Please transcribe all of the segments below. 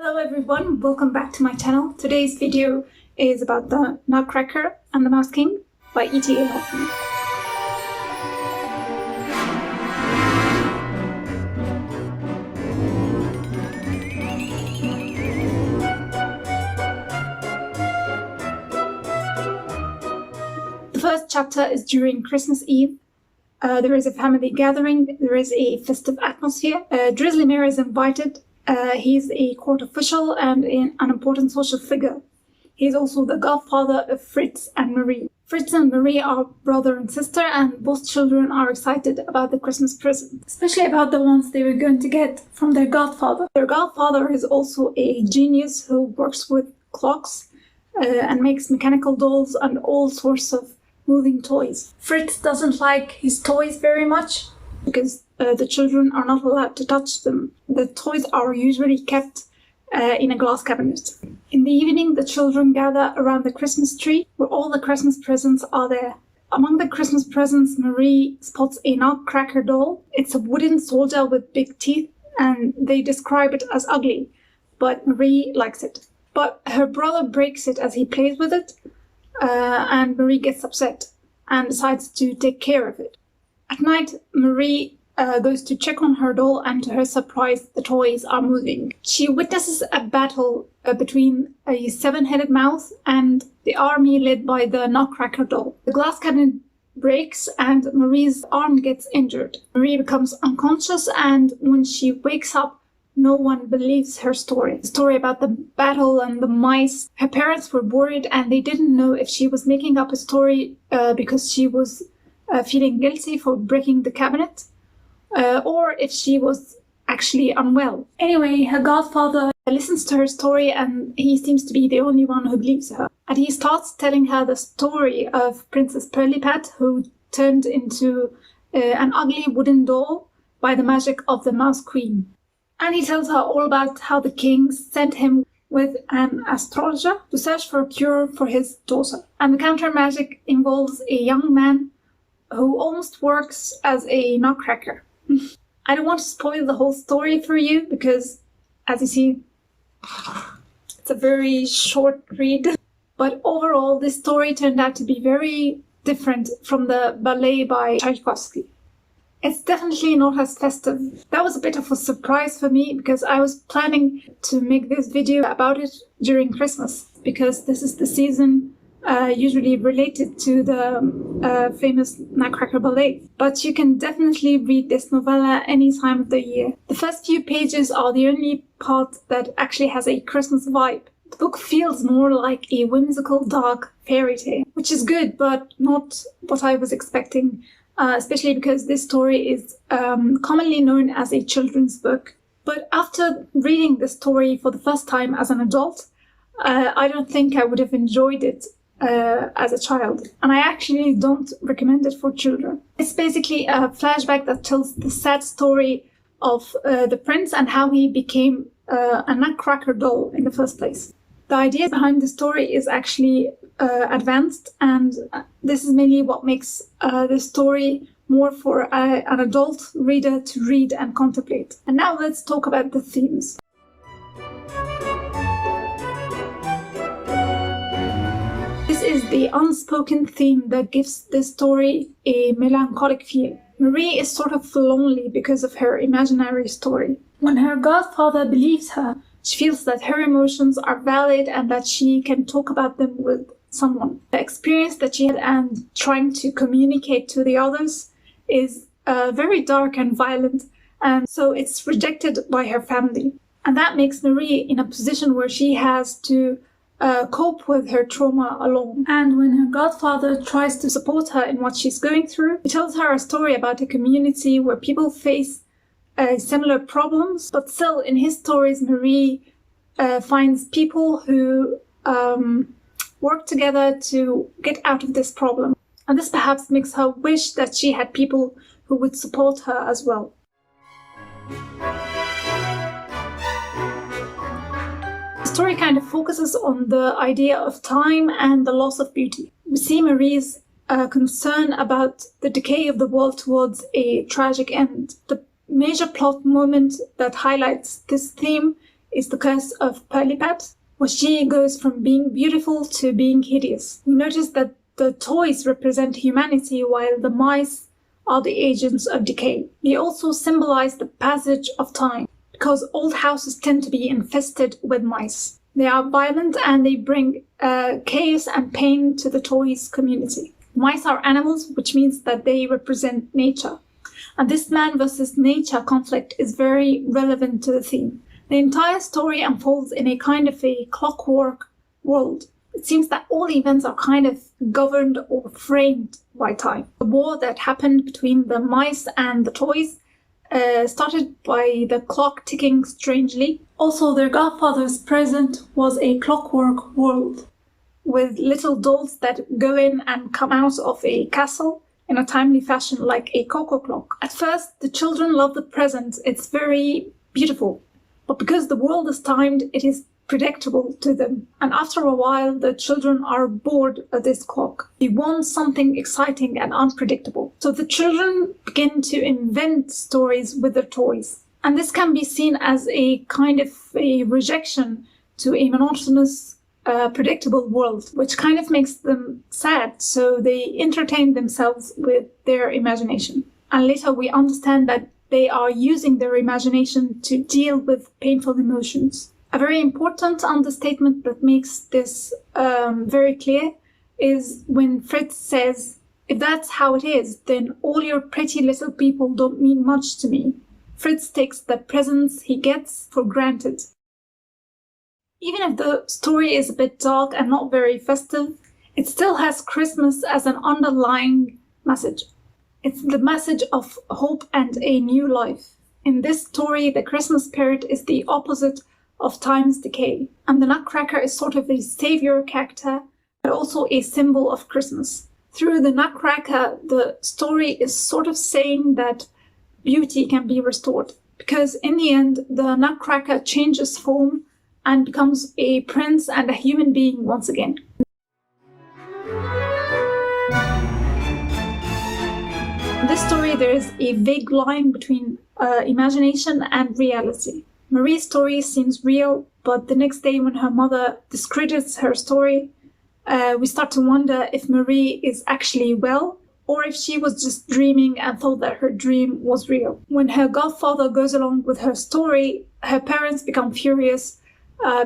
Hello everyone, welcome back to my channel. Today's video is about the Nutcracker and the Mouse King by E.T.A. Hoffmann. The first chapter is during Christmas Eve. There is a family gathering, there is a festive atmosphere. Drizzly Mare is invited. He's a court official and an important social figure. He's also the godfather of Fritz and Marie. Fritz and Marie are brother and sister, and both children are excited about the Christmas present, especially about the ones they were going to get from their godfather. Their godfather is also a genius who works with clocks and makes mechanical dolls and all sorts of moving toys. Fritz doesn't like his toys very much because the children are not allowed to touch them. The toys are usually kept in a glass cabinet. In the evening, the children gather around the Christmas tree where all the Christmas presents are there. Among the Christmas presents, Marie spots a Nutcracker doll. It's a wooden soldier with big teeth, and they describe it as ugly, but Marie likes it. But her brother breaks it as he plays with it, and Marie gets upset and decides to take care of it. At night, Marie goes to check on her doll, and to her surprise, the toys are moving. She witnesses a battle between a seven-headed mouse and the army led by the Nutcracker doll. The glass cabinet breaks and Marie's arm gets injured. Marie becomes unconscious, and when she wakes up, no one believes her story. The story about the battle and the mice. Her parents were worried and they didn't know if she was making up a story because she was feeling guilty for breaking the cabinet, or if she was actually unwell. Anyway, her godfather listens to her story and he seems to be the only one who believes her. And he starts telling her the story of Princess Pirlipat, who turned into an ugly wooden doll by the magic of the Mouse Queen. And he tells her all about how the king sent him with an astrologer to search for a cure for his daughter. And the counter magic involves a young man who almost works as a nutcracker. I don't want to spoil the whole story for you because, as you see, it's a very short read. But overall, this story turned out to be very different from the Ballet by Tchaikovsky. It's definitely not as festive. That was a bit of a surprise for me because I was planning to make this video about it during Christmas, because this is the season usually related to the famous Nutcracker ballet. But you can definitely read this novella any time of the year. The first few pages are the only part that actually has a Christmas vibe. The book feels more like a whimsical, dark fairy tale, which is good, but not what I was expecting, especially because this story is commonly known as a children's book. But after reading the story for the first time as an adult, I don't think I would have enjoyed it as a child, and I actually don't recommend it for children. It's basically a flashback that tells the sad story of the prince and how he became a Nutcracker doll in the first place. The idea behind the story is actually advanced, and this is mainly what makes the story more for an adult reader to read and contemplate. And now let's talk about the themes. This is the unspoken theme that gives the story a melancholic feel. Marie is sort of lonely because of her imaginary story. When her godfather believes her, she feels that her emotions are valid and that she can talk about them with someone. The experience that she had and trying to communicate to the others is very dark and violent, and so it's rejected by her family. And that makes Marie in a position where she has to cope with her trauma alone. And when her godfather tries to support her in what she's going through, he tells her a story about a community where people face similar problems, but still in his stories Marie finds people who work together to get out of this problem. And this perhaps makes her wish that she had people who would support her as well. The story kind of focuses on the idea of time and the loss of beauty. We see Marie's concern about the decay of the world towards a tragic end. The major plot moment that highlights this theme is the curse of Pirlipat, where she goes from being beautiful to being hideous. We notice that the toys represent humanity while the mice are the agents of decay. They also symbolize the passage of time, because old houses tend to be infested with mice. They are violent and they bring chaos and pain to the toys community. Mice are animals, which means that they represent nature. And this man versus nature conflict is very relevant to the theme. The entire story unfolds in a kind of a clockwork world. It seems that all events are kind of governed or framed by time. The war that happened between the mice and the toys started by the clock ticking strangely. Also, their godfather's present was a clockwork world with little dolls that go in and come out of a castle in a timely fashion like a cocoa clock. At first, the children love the present. It's very beautiful. But because the world is timed, it is predictable to them. And after a while, the children are bored of this clock. They want something exciting and unpredictable. So the children begin to invent stories with their toys. And this can be seen as a kind of a rejection to a monotonous, predictable world, which kind of makes them sad. So they entertain themselves with their imagination. And later we understand that they are using their imagination to deal with painful emotions. A very important understatement that makes this very clear is when Fritz says, "If that's how it is, then all your pretty little people don't mean much to me." Fritz takes the presents he gets for granted. Even if the story is a bit dark and not very festive, it still has Christmas as an underlying message. It's the message of hope and a new life. In this story, the Christmas spirit is the opposite of time's decay, and the Nutcracker is sort of a savior character, but also a symbol of Christmas. Through the Nutcracker, the story is sort of saying that beauty can be restored, because in the end, the Nutcracker changes form and becomes a prince and a human being once again. In this story, there is a vague line between imagination and reality. Marie's story seems real, but the next day when her mother discredits her story, we start to wonder if Marie is actually well, or if she was just dreaming and thought that her dream was real. When her godfather goes along with her story, her parents become furious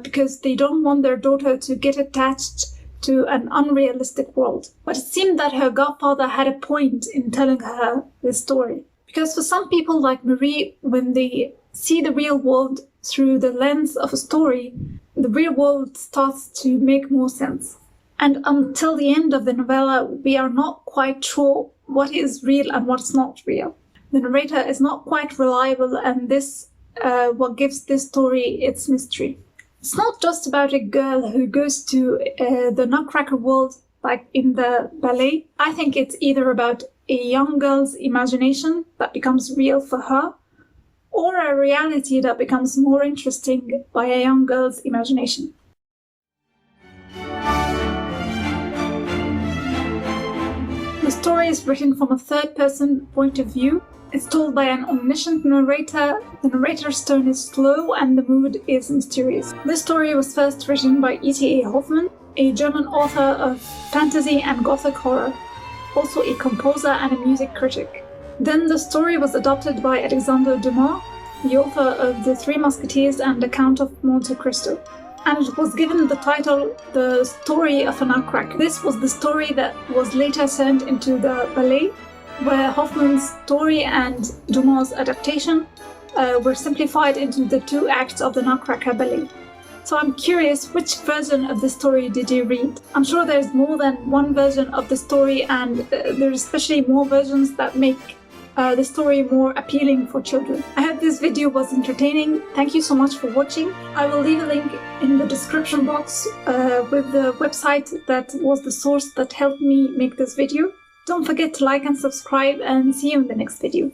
because they don't want their daughter to get attached to an unrealistic world. But it seemed that her godfather had a point in telling her this story. Because for some people like Marie, when they see the real world through the lens of a story, the real world starts to make more sense. And until the end of the novella, we are not quite sure what is real and what's not real. The narrator is not quite reliable, and this what gives this story its mystery. It's not just about a girl who goes to the Nutcracker world like in the ballet. I think it's either about a young girl's imagination that becomes real for her, or a reality that becomes more interesting by a young girl's imagination. The story is written from a third-person point of view. It's told by an omniscient narrator. The narrator's tone is slow and the mood is mysterious. This story was first written by E.T.A. Hoffmann, a German author of fantasy and gothic horror, also a composer and a music critic. Then the story was adopted by Alexandre Dumas, the author of The Three Musketeers and The Count of Monte Cristo, and it was given the title The Story of a Nutcracker. This was the story that was later turned into the ballet, where Hoffmann's story and Dumas' adaptation were simplified into the two acts of the Nutcracker ballet. So I'm curious, which version of the story did you read? I'm sure there's more than one version of the story, and there's especially more versions that make the story more appealing for children. I hope this video was entertaining. Thank you so much for watching. I will leave a link in the description box with the website that was the source that helped me make this video. Don't forget to like and subscribe, and see you in the next video.